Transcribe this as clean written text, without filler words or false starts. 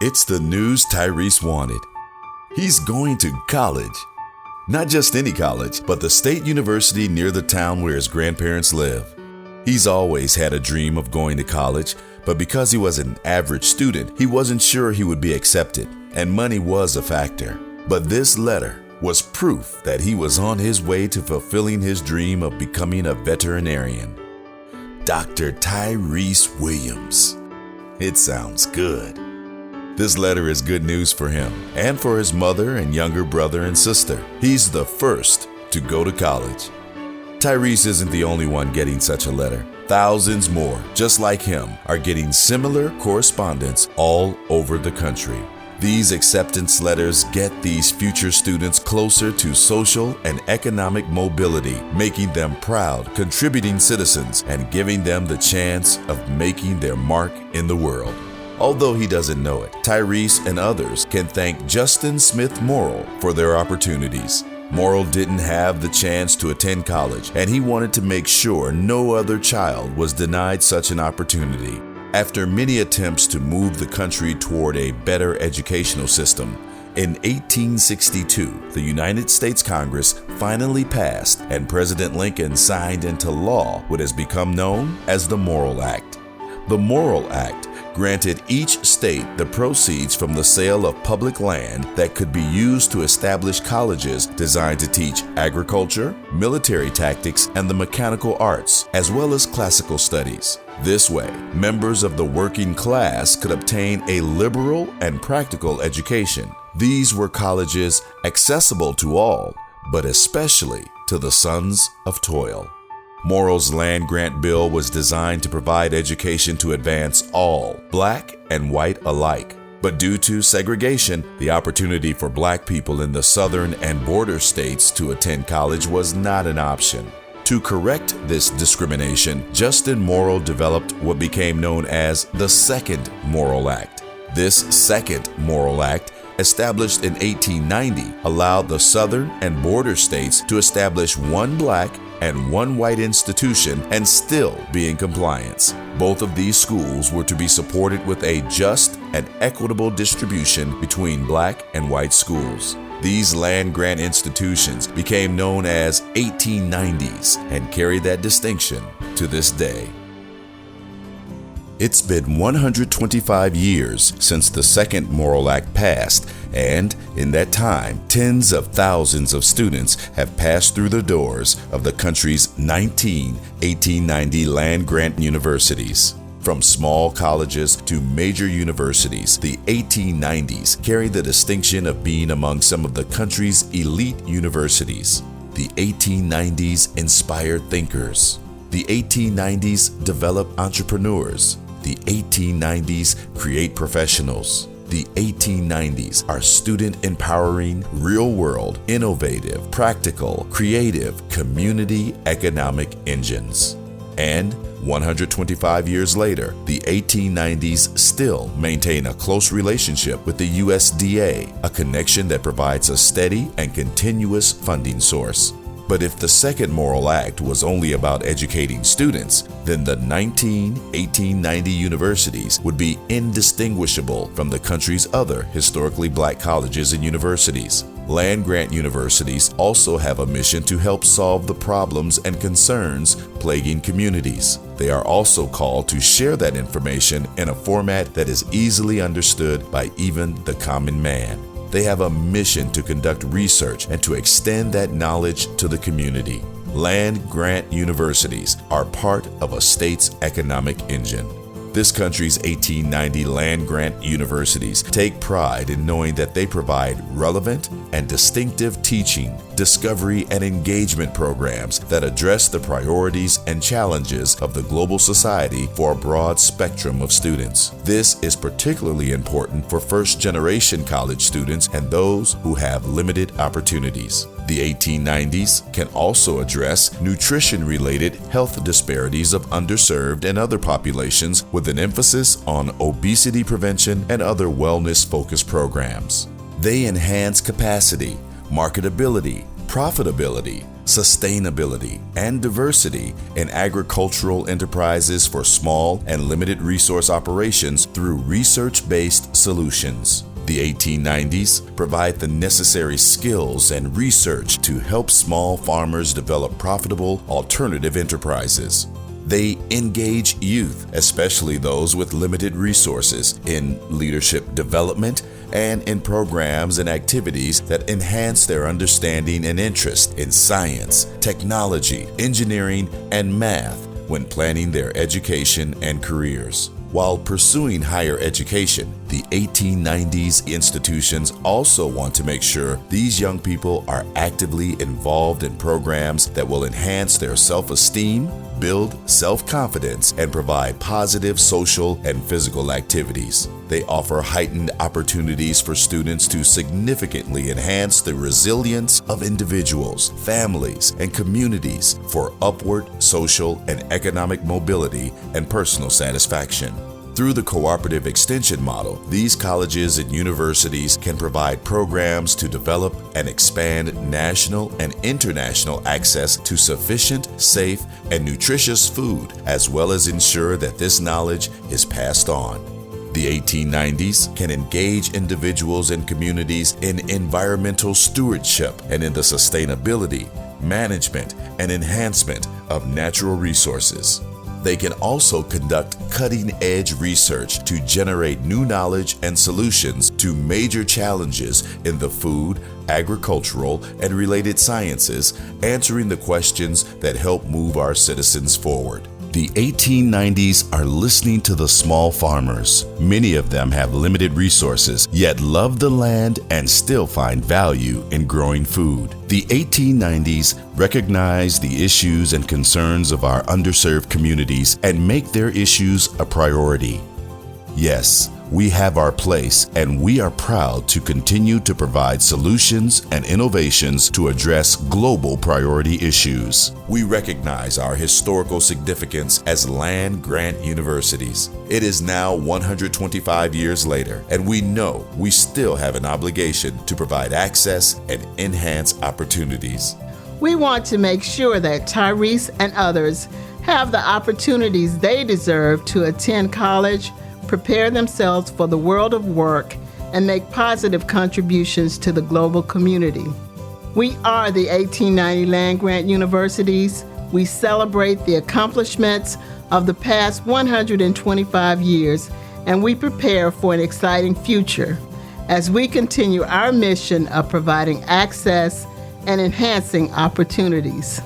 It's the news Tyrese wanted. He's going to college. Not just any college, but the state university near the town where his grandparents live. He's always had a dream of going to college, but because he was an average student, he wasn't sure he would be accepted, and money was a factor. But this letter was proof that he was on his way to fulfilling his dream of becoming a veterinarian. Dr. Tyrese Williams. It sounds good. This letter is good news for him and for his mother and younger brother and sister. He's the first to go to college. Tyrese isn't the only one getting such a letter. Thousands more, just like him, are getting similar correspondence all over the country. These acceptance letters get these future students closer to social and economic mobility, making them proud, contributing citizens, and giving them the chance of making their mark in the world. Although he doesn't know it, Tyrese and others can thank Justin Smith Morrill for their opportunities. Morrill didn't have the chance to attend college, and he wanted to make sure no other child was denied such an opportunity. After many attempts to move the country toward a better educational system, in 1862, the United States Congress finally passed and President Lincoln signed into law what has become known as the Morrill Act. The Morrill Act granted each state the proceeds from the sale of public land that could be used to establish colleges designed to teach agriculture, military tactics, and the mechanical arts, as well as classical studies. This way, members of the working class could obtain a liberal and practical education. These were colleges accessible to all, but especially to the sons of toil. Morrill's land grant bill was designed to provide education to advance all, black and white alike. But due to segregation, the opportunity for black people in the southern and border states to attend college was not an option. To correct this discrimination, Justin Morrill developed what became known as the Second Morrill Act. This Second Morrill Act, established in 1890, allowed the southern and border states to establish one black and one white institution and still be in compliance. Both of these schools were to be supported with a just and equitable distribution between black and white schools. These land grant institutions became known as 1890s and carry that distinction to this day. It's been 125 years since the Second Morrill Act passed, and in that time, tens of thousands of students have passed through the doors of the country's 19 1890 land-grant universities. From small colleges to major universities, the 1890s carry the distinction of being among some of the country's elite universities. The 1890s inspired thinkers. The 1890s develop entrepreneurs. The 1890s create professionals. The 1890s are student-empowering, real-world, innovative, practical, creative, community economic engines. And 125 years later, the 1890s still maintain a close relationship with the USDA, a connection that provides a steady and continuous funding source. But if the Second Morrill Act was only about educating students, then the 19 1890 universities would be indistinguishable from the country's other historically black colleges and universities. Land-grant universities also have a mission to help solve the problems and concerns plaguing communities. They are also called to share that information in a format that is easily understood by even the common man. They have a mission to conduct research and to extend that knowledge to the community. Land-grant universities are part of a state's economic engine. This country's 1890 land-grant universities take pride in knowing that they provide relevant and distinctive teaching, discovery, and engagement programs that address the priorities and challenges of the global society for a broad spectrum of students. This is particularly important for first-generation college students and those who have limited opportunities. The 1890s can also address nutrition-related health disparities of underserved and other populations with an emphasis on obesity prevention and other wellness-focused programs. They enhance capacity, marketability, profitability, sustainability, and diversity in agricultural enterprises for small and limited resource operations through research-based solutions. The 1890s provide the necessary skills and research to help small farmers develop profitable alternative enterprises. They engage youth, especially those with limited resources, in leadership development and in programs and activities that enhance their understanding and interest in science, technology, engineering, and math when planning their education and careers. While pursuing higher education, the 1890s institutions also want to make sure these young people are actively involved in programs that will enhance their self-esteem, build self-confidence, and provide positive social and physical activities. They offer heightened opportunities for students to significantly enhance the resilience of individuals, families, and communities for upward social and economic mobility and personal satisfaction. Through the cooperative extension model, these colleges and universities can provide programs to develop and expand national and international access to sufficient, safe, and nutritious food, as well as ensure that this knowledge is passed on. The 1890s can engage individuals and communities in environmental stewardship and in the sustainability, management, and enhancement of natural resources. They can also conduct cutting-edge research to generate new knowledge and solutions to major challenges in the food, agricultural, and related sciences, answering the questions that help move our citizens forward. The 1890s are listening to the small farmers. Many of them have limited resources, yet love the land and still find value in growing food. The 1890s recognize the issues and concerns of our underserved communities and make their issues a priority. Yes, we have our place, and we are proud to continue to provide solutions and innovations to address global priority issues. We recognize our historical significance as land-grant universities. It is now 125 years later, and we know we still have an obligation to provide access and enhance opportunities. We want to make sure that Tyrese and others have the opportunities they deserve to attend college, prepare themselves for the world of work, and make positive contributions to the global community. We are the 1890 land-grant universities. We celebrate the accomplishments of the past 125 years, and we prepare for an exciting future as we continue our mission of providing access and enhancing opportunities.